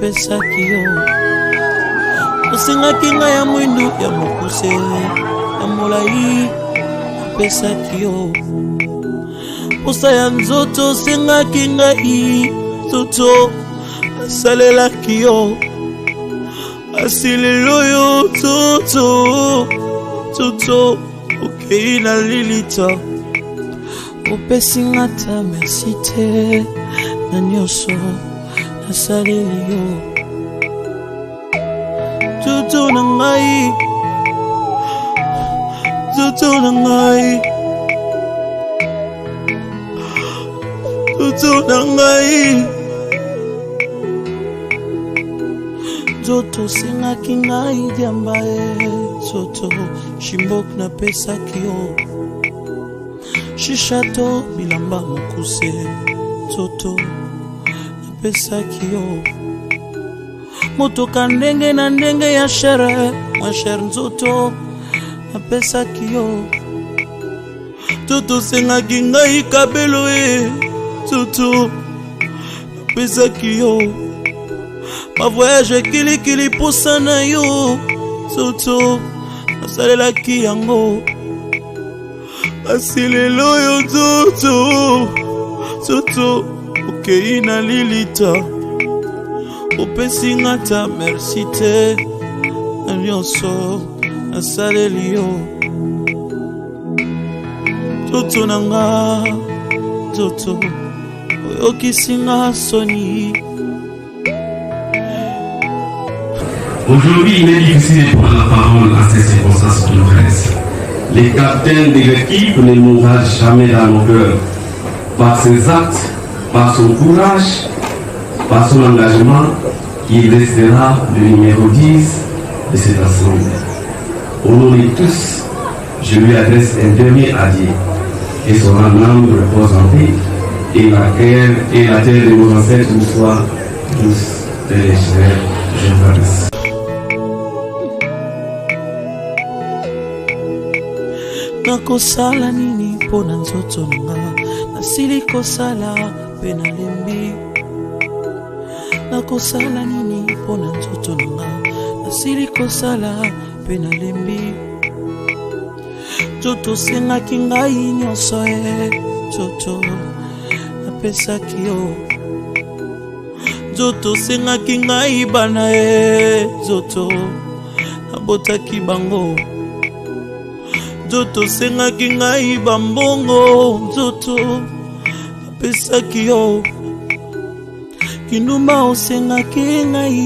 pesaki yo osengaki ngai ya mwindu ya mokuse ya molai pesaki yo posa ya nzoto osengaki ngai nzoto asalelaki yo asilelo yo nzoto okei na lilita opesi nga ta merci te na nyonso nasaleli yo nzoto na ngai nzoto na ngai nzoto na ngai nzoto osengaki ngai diamba nzoto shimbok napesaki yo shishato bilamba mokuse nzoto napesaki yo motoka ndenge na ndenge ya shere mwa shere nzoto napesaki yo nzoto osengaki ngai kabelo nzoto napesaki yo ma voyage kilikili posa na yo nzoto nasalelaki yango asilelo yo nzoto okei na lilita opesi nga ta merci te na nyonso nasaleli yo nzoto na nga nzoto oyokisi nga soni. Aujourd'hui, il est difficile de prendre la parole à ces circonstances qui nous restent. Les capitaines de l'équipe ne mourra jamais dans nos cœurs. Par ses actes, par son courage, par son engagement, il restera le numéro 10 de cette assemblée. Au nom de tous, je lui adresse un dernier adieu. Et son âme repose en paix. Et la terre de nos ancêtres nous soit douce et légère. Je vous remercie. nakosala nini pona nzoto nanga nasili kosala pe nalembi nakosala nini pona nzoto nanga nasili kosala pe nalembi nzoto osengaki ngai nyonso nzoto napesaki yo nzoto osengaki ngai bana nzoto nabotaki bango nzoto osengaki ngai bambongo nzoto napesaki yo kindumba osengaki ngai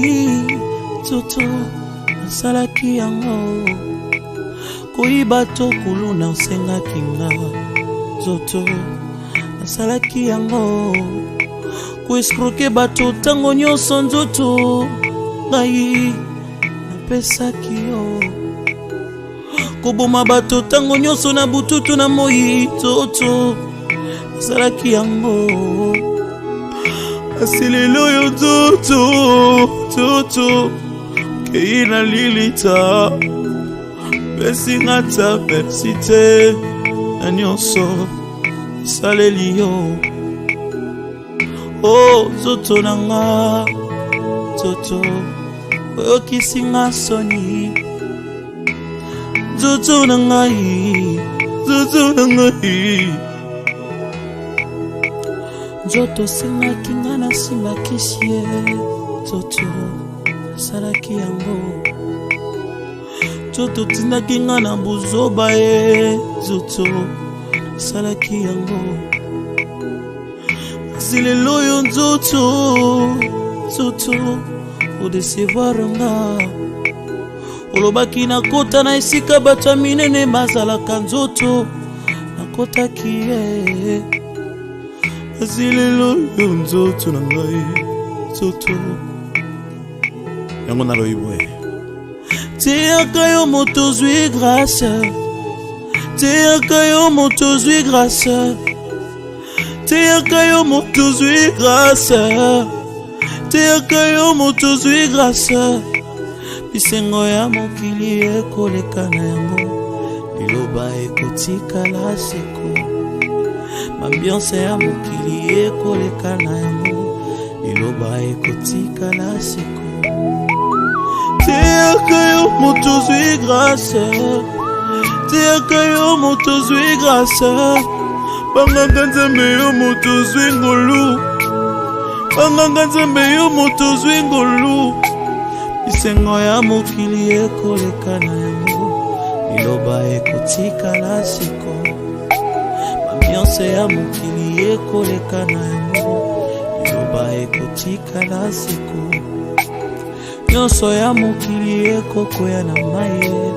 nzoto nasalaki yango koyiba to kuluna osengaki nga nzoto nasalaki yango koescroke bato ntango nyonso nzoto ngai napesaki yo koboma bato ntango nyonso na bututu na moi nzoto nasalaki yango asilelo yo nzoto okei na lilita pesi nga ta merci te na nyonso nasaleli yo nzoto na nga nzoto oyokisi nga soni nzoto na ngai nzoto osengaki nga nasimbakisi ye nzoto nasalaki yango nzoto otindaki nga na buzoba nzoto nasalaki yango asilelo oyo nzoto odesevoir nga olobaki nakota na esika bato ya minene bazalaka nzoto nakotaki ye asilelo oyo nzoto na ngai nzoto yango naloyiboye teyaka yo moto zwi grâce teyaka yo moto zwi grâce teyaka yo moto zwi grâce teyaka yo moto zwi grâce bisengo ya mokili ekoleka na yango liloba ekotikala seko mambiance ya mokili ekoleka na yango liloba ekotikala siko. Teyaka yo moto zwi grâce, teyaka yo moto zwi grâce, banganga nzambe yo moto zwi ngolu, banganga nzambe yo moto zwi ngolu. Isengo ya mokili ekoleka na yango, liloba ekotikala siko. Mamiose ya mokili ekoleka na yango, liloba ekotikala siko. Nyonso ya mokili ekokoya na maye,